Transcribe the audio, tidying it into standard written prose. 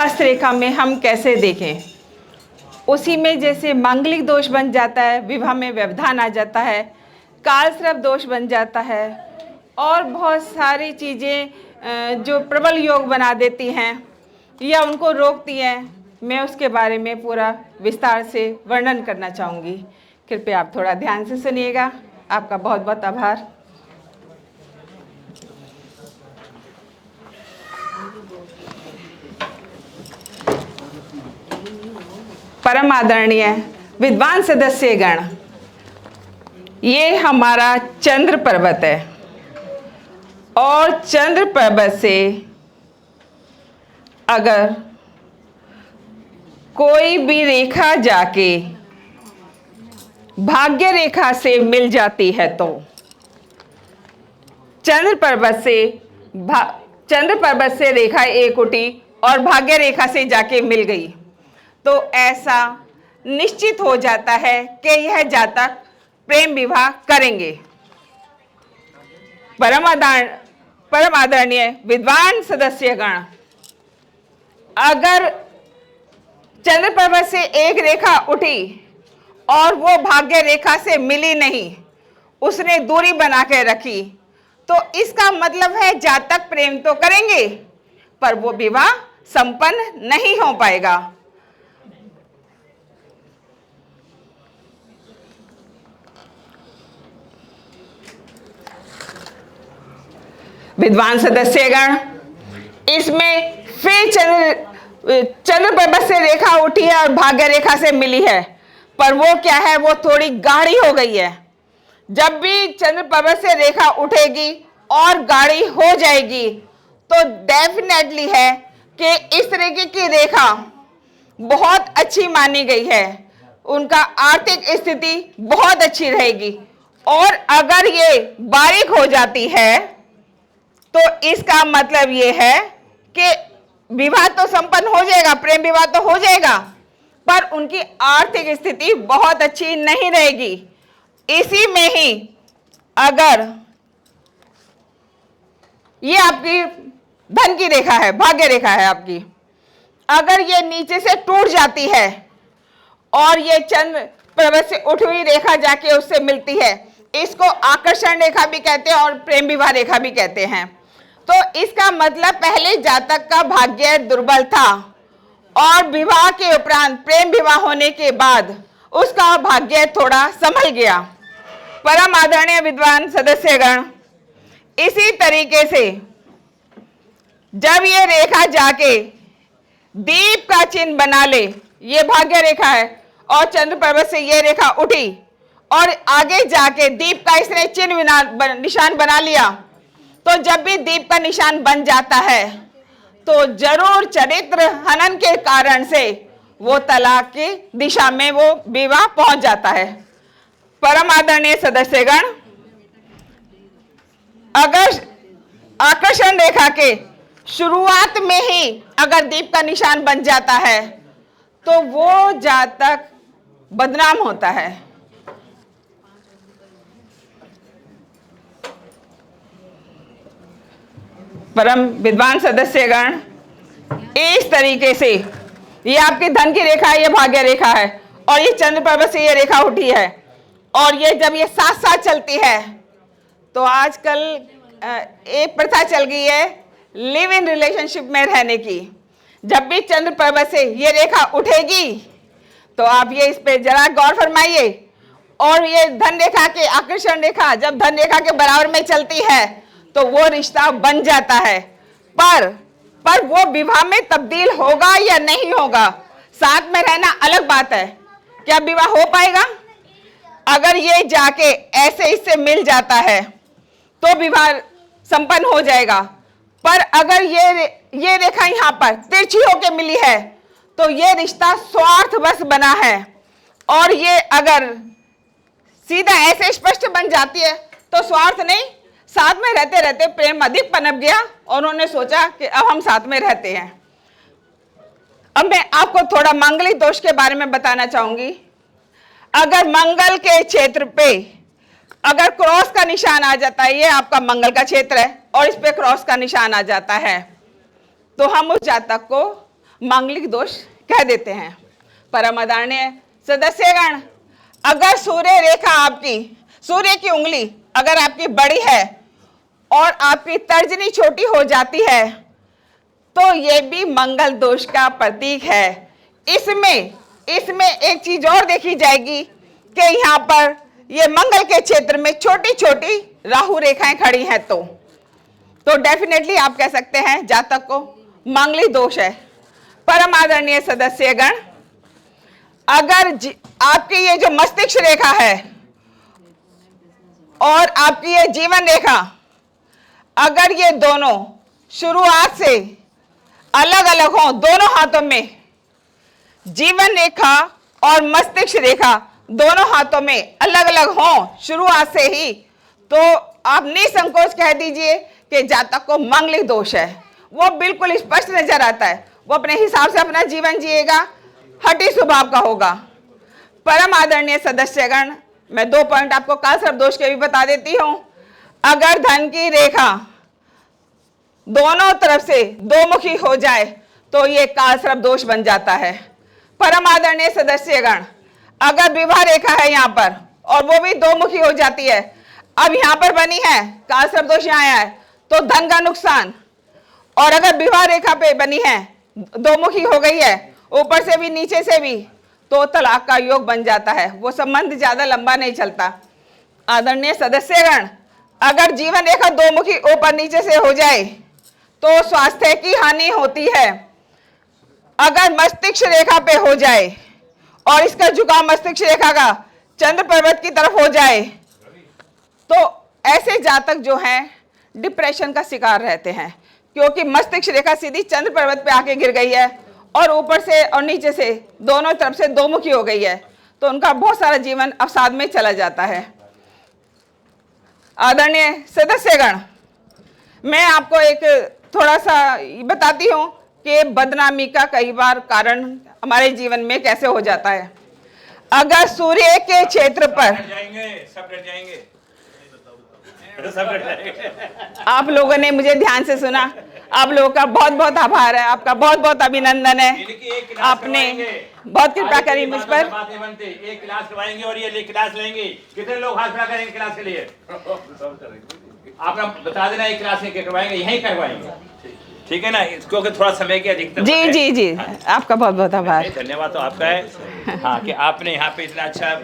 हस्तरेखा में हम कैसे देखें, उसी में जैसे मांगलिक दोष बन जाता है, विवाह में व्यवधान आ जाता है, कालसर्प दोष बन जाता है और बहुत सारी चीज़ें जो प्रबल योग बना देती हैं या उनको रोकती हैं। मैं उसके बारे में पूरा विस्तार से वर्णन करना चाहूँगी। कृपया आप थोड़ा ध्यान से सुनिएगा। आपका बहुत बहुत आभार। परम आदरणीय विद्वान सदस्यगण, ये हमारा चंद्र पर्वत है और चंद्र पर्वत से अगर कोई भी रेखा जाके भाग्य रेखा से मिल जाती है तो चंद्र पर्वत से रेखा एक उठी और भाग्य रेखा से जाके मिल गई तो ऐसा निश्चित हो जाता है कि यह जातक प्रेम विवाह करेंगे। परम आदरणीय विद्वान सदस्यगण, अगर चंद्र पर्वत से एक रेखा उठी और वो भाग्य रेखा से मिली नहीं, उसने दूरी बना के रखी, तो इसका मतलब है जातक प्रेम तो करेंगे पर वो विवाह संपन्न नहीं हो पाएगा। विद्वान सदस्यगण, इसमें फिर चंद्र पर्वत से रेखा उठी है और भाग्य रेखा से मिली है, पर वो क्या है, वो थोड़ी गाढ़ी हो गई है। जब भी चंद्र पर्वत से रेखा उठेगी और गाढ़ी हो जाएगी तो डेफिनेटली है कि इस तरीके की रेखा बहुत अच्छी मानी गई है, उनका आर्थिक स्थिति बहुत अच्छी रहेगी। और अगर ये बारीक हो जाती है तो इसका मतलब ये है कि विवाह तो संपन्न हो जाएगा, प्रेम विवाह तो हो जाएगा, पर उनकी आर्थिक स्थिति बहुत अच्छी नहीं रहेगी। इसी में ही अगर ये आपकी धन की रेखा है, भाग्य रेखा है आपकी, अगर ये नीचे से टूट जाती है और ये चंद्र पर्वत से उठी हुई रेखा जाके उससे मिलती है, इसको आकर्षण रेखा भी कहते हैं और प्रेम विवाह रेखा भी कहते हैं। तो इसका मतलब पहले जातक का भाग्य दुर्बल था और विवाह के उपरांत प्रेम विवाह होने के बाद उसका भाग्य थोड़ा संभल गया। परम आदरणीय विद्वान सदस्यगण, इसी तरीके से जब ये रेखा जाके दीप का चिन्ह बना ले, ये भाग्य रेखा है और चंद्र पर्वत से ये रेखा उठी और आगे जाके दीप का इसने चिन्ह निशान बना लिया, तो जब भी दीप का निशान बन जाता है तो जरूर चरित्र हनन के कारण से वो तलाक की दिशा में वो विवाह पहुंच जाता है। परम आदरणीय सदस्यगण, अगर आकर्षण रेखा के शुरुआत में ही अगर दीप का निशान बन जाता है तो वो जातक बदनाम होता है। परम विद्वान सदस्यगण, इस तरीके से ये आपकी धन की रेखा है, ये भाग्य रेखा है और ये चंद्र पर्वत से ये रेखा उठी है और ये जब ये साथ साथ चलती है तो आजकल एक प्रथा चल गई है लिव इन रिलेशनशिप में रहने की। जब भी चंद्र पर्वत से ये रेखा उठेगी तो आप ये इस पे जरा गौर फरमाइए। और ये धन रेखा के आकर्षण रेखा जब धन रेखा के बराबर में चलती है तो वो रिश्ता बन जाता है, पर वो विवाह में तब्दील होगा या नहीं होगा, साथ में रहना अलग बात है। क्या विवाह हो पाएगा? अगर ये जाके ऐसे इससे मिल जाता है तो विवाह संपन्न हो जाएगा, पर अगर ये रेखा यहाँ पर तिरछी होके मिली है तो ये रिश्ता स्वार्थवश बना है। और ये अगर सीधा ऐसे स्पष्ट बन जाती है तो स्वार्थ नहीं, साथ में रहते रहते प्रेम अधिक पनप गया और उन्होंने सोचा कि अब हम साथ में रहते हैं। अब मैं आपको थोड़ा मांगलिक दोष के बारे में बताना चाहूंगी। अगर मंगल के क्षेत्र पे अगर क्रॉस का निशान आ जाता है, ये आपका मंगल का क्षेत्र है और इस पे क्रॉस का निशान आ जाता है, तो हम उस जातक को मांगलिक दोष कह देते हैं। परम आदरणीय सदस्यगण, अगर सूर्य रेखा आपकी, सूर्य की उंगली अगर आपकी बड़ी है और आपकी तर्जनी छोटी हो जाती है तो यह भी मंगल दोष का प्रतीक है। इसमें एक चीज और देखी जाएगी कि यहाँ पर ये मंगल के क्षेत्र में छोटी छोटी राहु रेखाएं खड़ी हैं, तो डेफिनेटली आप कह सकते हैं जातक को मांगलिक दोष है। परम आदरणीय सदस्यगण, अगर आपकी ये जो मस्तिष्क रेखा है और आपकी ये जीवन रेखा, अगर ये दोनों शुरुआत से अलग अलग हों, दोनों हाथों में जीवन रेखा और मस्तिष्क रेखा दोनों हाथों में अलग अलग हों शुरुआत से ही, तो आप निसंकोच कह दीजिए कि जातक को मांगलिक दोष है। वो बिल्कुल स्पष्ट नजर आता है, वो अपने हिसाब से अपना जीवन जिएगा, हठी स्वभाव का होगा। परम आदरणीय सदस्यगण, मैं 2 पॉइंट आपको कालसर्प दोष के भी बता देती हूं। अगर धन की रेखा दोनों तरफ से दो मुखी हो जाए तो ये कालसर्प दोष बन जाता है। परम आदरणीय सदस्यगण, अगर विवाह रेखा है यहाँ पर और वो भी दो मुखी हो जाती है, अब यहाँ पर बनी है कालसर्प दोष, यहाँ आया है तो धन का नुकसान, और अगर विवाह रेखा पे बनी है दो मुखी हो गई है ऊपर से भी नीचे से भी, तो तलाक का योग बन जाता है। वो संबंध ज्यादा लंबा नहीं चलता। आदरणीय सदस्यगण, अगर जीवन रेखा दो मुखी ऊपर नीचे से हो जाए तो स्वास्थ्य की हानि होती है। अगर मस्तिष्क रेखा पे हो जाए और इसका झुकाव मस्तिष्क रेखा का चंद्र पर्वत की तरफ हो जाए तो ऐसे जातक जो हैं डिप्रेशन का शिकार रहते हैं, क्योंकि मस्तिष्क रेखा सीधी चंद्र पर्वत पे आके गिर गई है और ऊपर से और नीचे से दोनों तरफ से दो मुखी हो गई है, तो उनका बहुत सारा जीवन अवसाद में चला जाता है। आदरणीय सदस्यगण, मैं आपको एक थोड़ा सा बताती हूँ कि बदनामी का कई बार कारण हमारे जीवन में कैसे हो जाता है। अगर सूर्य के क्षेत्र पर सब डर जाएंगे। आप लोगों ने मुझे ध्यान से सुना, आप लोगों का बहुत बहुत आभार है, आपका बहुत बहुत अभिनंदन है। आपने बहुत कृपा करी मुझ पर। बातें बनते एक क्लास करवाएंगे और ये क्लास लेंगे। कितने लोग हाथ खड़ा करेंगे क्लास के लिए? आप बता देना, एक क्लास करवाएंगे, यहीं करवाएंगे, ठीक है ना? क्योंकि थोड़ा समय की अधिकता। जी, आपका बहुत बहुत आभार। धन्यवाद तो आपका है, हाँ, कि आपने यहाँ पे इतना अच्छा